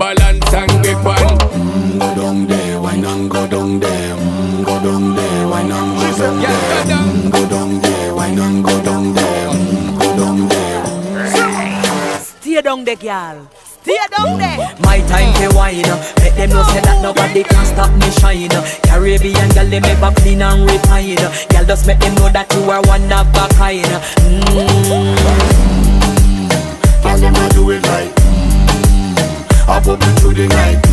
balance and grip on. Go down there, wine and go down there. Go down there, wine and go down there. Go down there, wine and go down there. Go down there. Stay down there, girl. Stay down there. My time to wine. Let them know say that nobody can stop me shine. Caribbean girl, they make up clean and refine. Girl, just make them know that you are one of a kind. Girl, them a do it right. I pop it through the night.